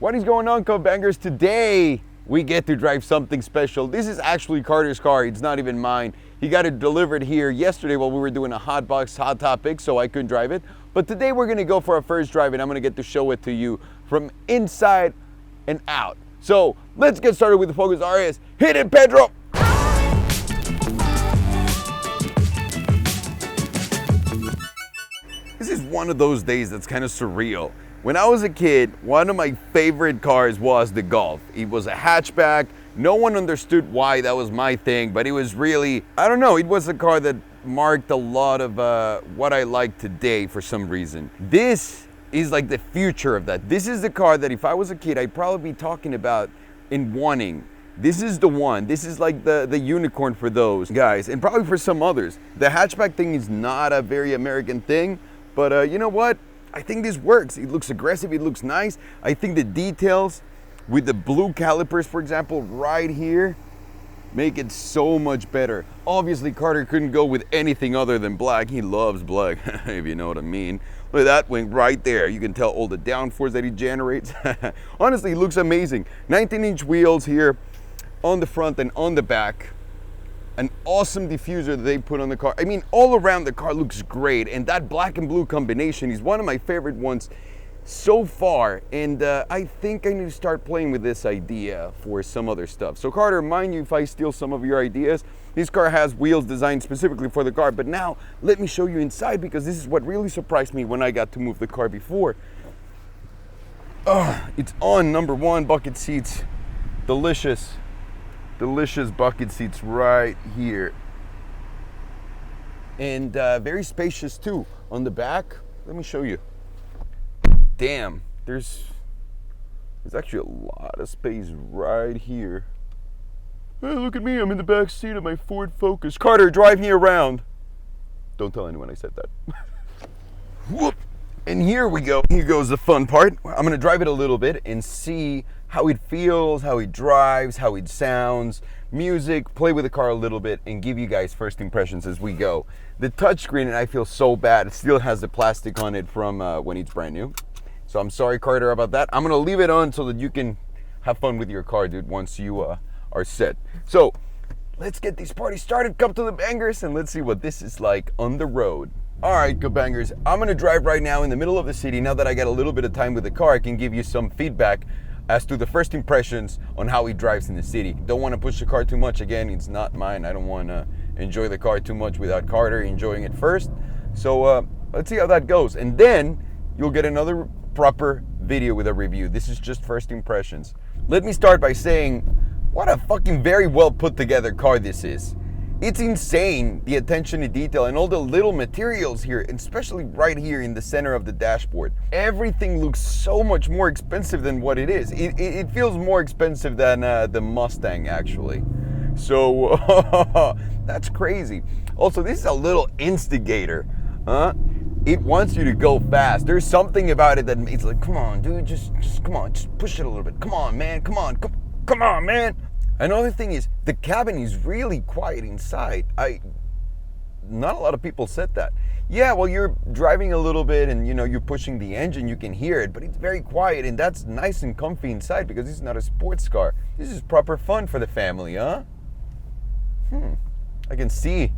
What is going on, Cupbangers? Today we get to drive something special. This is actually Carter's car. It's not even mine. He got it delivered here yesterday while we were doing a hot box, hot topic, so I couldn't drive it. But today we're gonna go for our first drive and I'm gonna get to show it to you from inside and out. So let's get started with the Focus RS. Hit it, Pedro! This is one of those days that's kind of surreal. When I was a kid, one of my favorite cars was the Golf. It was a hatchback. No one understood why that was my thing, but it was really, I don't know, it was a car that marked a lot of what I like today for some reason. This is like the future of that. This is the car that if I was a kid, I'd probably be talking about and wanting. This is the one. This is like the unicorn for those guys, and probably for some others. The hatchback thing is not a very American thing, but you know what? I think this works. It looks aggressive, it looks nice. I think the details with the blue calipers, for example, right here, make it so much better. Obviously, Carter couldn't go with anything other than black. He loves black, if you know what I mean. Look at that wing right there. You can tell all the downforce that he generates. Honestly, it looks amazing. 19-inch wheels here on the front and on the back. An awesome diffuser that they put on the car. I mean, all around the car looks great, and that black and blue combination is one of my favorite ones so far, and I think I need to start playing with this idea for some other stuff. So Carter, mind you if I steal some of your ideas. This car has wheels designed specifically for the car, but now let me show you inside, because this is what really surprised me when I got to move the car before. It's on number one, bucket seats. Delicious bucket seats right here, and very spacious too on the back. Let me show you. Damn, there's actually a lot of space right here. Hey, look at me, I'm in the back seat of my Ford Focus. Carter, drive me around. Don't tell anyone I said that. Whoop. And here we go. Here goes the fun part. I'm gonna drive it a little bit and see how it feels, how it drives, how it sounds, music, play with the car a little bit, and give you guys first impressions as we go. The touchscreen, and I feel so bad, it still has the plastic on it from when it's brand new. So I'm sorry, Carter, about that. I'm gonna leave it on so that you can have fun with your car, dude, once you are set. So let's get this party started. Come to the bangers, and let's see what this is like on the road. All right, good bangers. I'm gonna drive right now in the middle of the city. Now that I got a little bit of time with the car, I can give you some feedback as to the first impressions on how it drives in the city. Don't want to push the car too much. Again, it's not mine. I don't want to enjoy the car too much without Carter enjoying it first. So let's see how that goes. And then you'll get another proper video with a review. This is just first impressions. Let me start by saying, what a fucking very well put together car this is. It's insane, the attention to detail and all the little materials here, and especially right here in the center of the dashboard. Everything looks so much more expensive than what it is. It feels more expensive than the Mustang, actually. So that's crazy. Also, this is a little instigator, huh? It wants you to go fast. There's something about it that it's like, come on, dude, just come on, just push it a little bit. Come on, man, come on, man. Another thing is, the cabin is really quiet inside. Not a lot of people said that. Yeah, well, you're driving a little bit and you know, you're pushing the engine, you can hear it, but it's very quiet, and that's nice and comfy inside because this is not a sports car. This is proper fun for the family, huh? I can see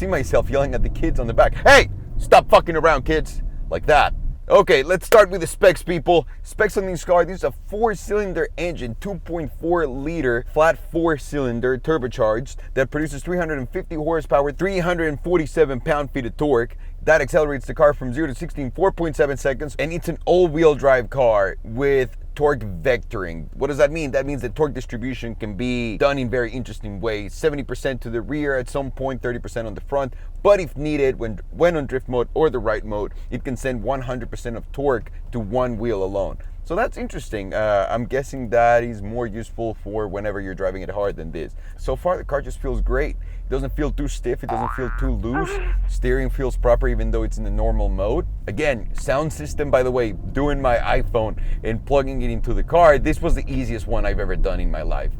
myself yelling at the kids on the back. Hey, stop fucking around, kids. Like that. Okay, let's start with the specs, people. Specs on this car, this is a 4-cylinder engine, 2.4 liter, flat 4-cylinder, turbocharged, that produces 350 horsepower, 347 pound-feet of torque. That accelerates the car from 0 to 60 in 4.7 seconds, and it's an all-wheel drive car with torque vectoring. What does that mean? That means that torque distribution can be done in very interesting ways. 70% to the rear at some point, 30% on the front, but if needed, when on drift mode or the right mode, it can send 100% of torque to one wheel alone. So that's interesting. I'm guessing that is more useful for whenever you're driving it hard than this. So far, the car just feels great. It doesn't feel too stiff, it doesn't feel too loose. Steering feels proper even though it's in the normal mode. Again, sound system, by the way, doing my iPhone and plugging it into the car, this was the easiest one I've ever done in my life.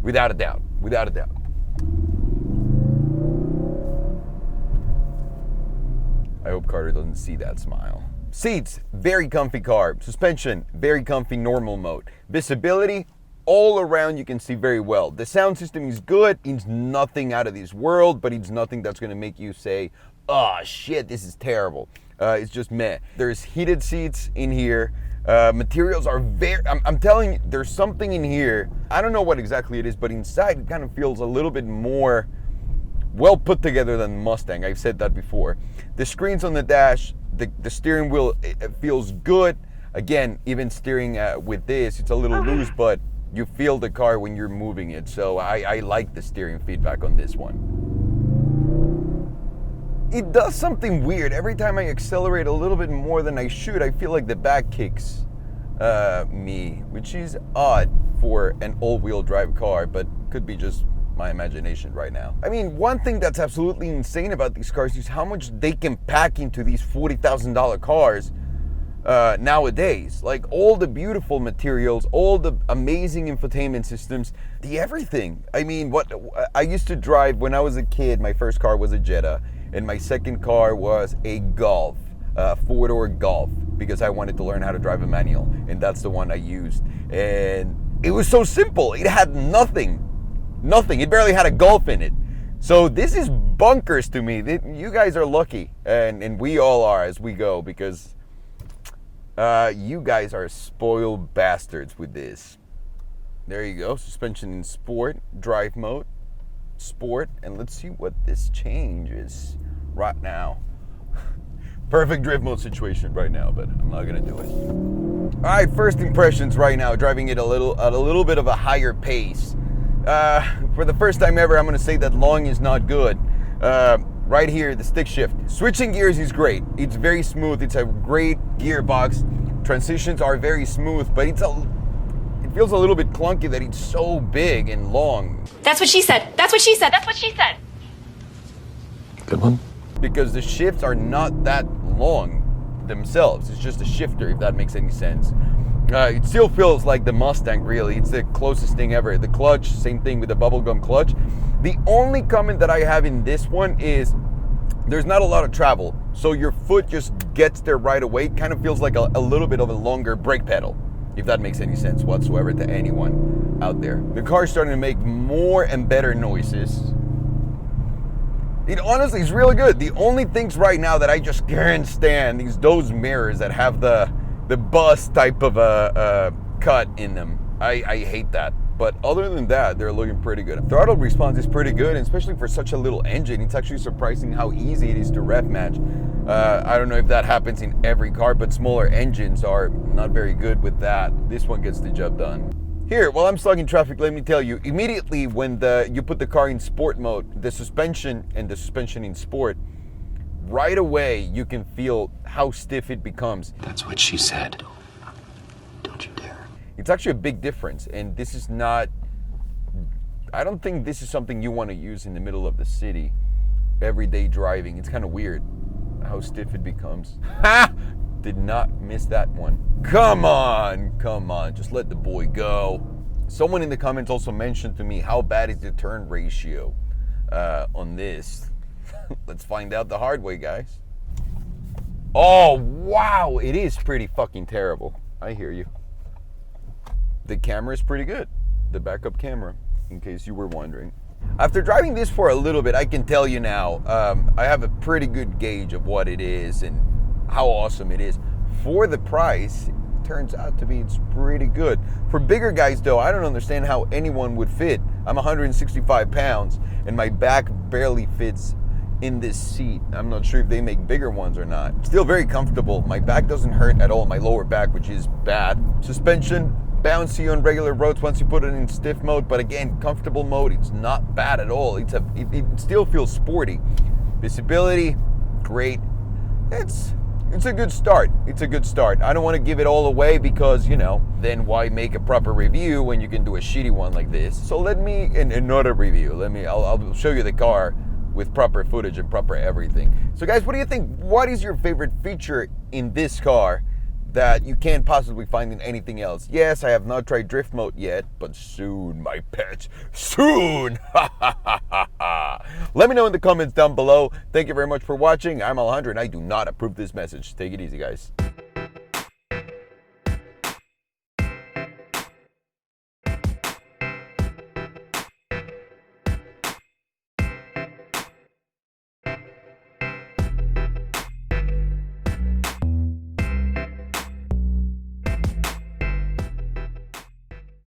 Without a doubt, without a doubt. I hope Carter doesn't see that smile. Seats, very comfy car. Suspension, very comfy normal mode. Visibility, all around you can see very well. The sound system is good. It's nothing out of this world, but it's nothing that's going to make you say, oh shit, this is terrible. It's just meh. There's heated seats in here. Materials are very, I'm telling you, there's something in here. I don't know what exactly it is, but inside it kind of feels a little bit more well put together than Mustang. I've said that before. The screens on the dash, the steering wheel, it feels good. Again, even steering with this, it's a little loose, but you feel the car when you're moving it. So I like the steering feedback on this one. It does something weird. Every time I accelerate a little bit more than I should, I feel like the back kicks me, which is odd for an all-wheel drive car, but could be just my imagination right now. I mean, one thing that's absolutely insane about these cars is how much they can pack into these $40,000 cars nowadays. Like all the beautiful materials, all the amazing infotainment systems, the everything. I mean, what I used to drive when I was a kid, my first car was a Jetta, and my second car was a Golf, a four-door Golf, because I wanted to learn how to drive a manual, and that's the one I used. And it was so simple. It had nothing. It barely had a Golf in it. So this is bunkers to me. You guys are lucky, and we all are as we go, because you guys are spoiled bastards with this. There you go. Suspension in sport, drive mode, sport, and let's see what this changes right now. Perfect drift mode situation right now, but I'm not gonna do it. All right, first impressions right now, driving it at a little bit of a higher pace. For the first time ever, I'm gonna say that long is not good. Right here, the stick shift. Switching gears is great. It's very smooth. It's a great gearbox. Transitions are very smooth, but it feels a little bit clunky that it's so big and long. That's what she said. That's what she said. That's what she said. Good one. Because the shifts are not that long themselves. It's just a shifter, if that makes any sense. It still feels like the Mustang, really. It's the closest thing ever. The clutch, same thing with the bubblegum clutch. The only comment that I have in this one is there's not a lot of travel. So your foot just gets there right away. It kind of feels like a little bit of a longer brake pedal, if that makes any sense whatsoever to anyone out there. The car's starting to make more and better noises. It honestly is really good. The only things right now that I just can't stand, those mirrors that have the bus type of a cut in them. I hate that. But other than that, they're looking pretty good. Throttle response is pretty good, and especially for such a little engine. It's actually surprising how easy it is to rev match. I don't know if that happens in every car, but smaller engines are not very good with that. This one gets the job done. Here, while I'm stuck in traffic, let me tell you, immediately when you put the car in sport mode, the suspension in sport, right away you can feel how stiff it becomes. That's what she said. Don't you dare. It's actually a big difference, and this is not, I don't think this is something you want to use in the middle of the city, everyday driving. It's kind of weird how stiff it becomes. Ha! Did not miss that one. Come on, just let the boy go. Someone in the comments also mentioned to me, how bad is the turn ratio on this? Let's find out the hard way, guys. Oh, wow, it is pretty fucking terrible. I hear you. The camera is pretty good. The backup camera, in case you were wondering. After driving this for a little bit, I can tell you now, I have a pretty good gauge of what it is and how awesome it is. For the price, it turns out to be, it's pretty good. For bigger guys though, I don't understand how anyone would fit. I'm 165 pounds and my back barely fits in this seat. I'm not sure if they make bigger ones or not. Still very comfortable. My back doesn't hurt at all, my lower back, which is bad. Suspension, bouncy on regular roads once you put it in stiff mode, but again, comfortable mode, it's not bad at all. It still feels sporty. Visibility, great. It's a good start. It's a good start. I don't want to give it all away because, you know, then why make a proper review when you can do a shitty one like this? So let me, in another review, I'll show you the car with proper footage and proper everything. So guys, what do you think? What is your favorite feature in this car that you can't possibly find in anything else? Yes, I have not tried drift mode yet, but soon, my pets, soon. Let me know in the comments down below. Thank you very much for watching. I'm Alejandro, and I do not approve this message. Take it easy, guys.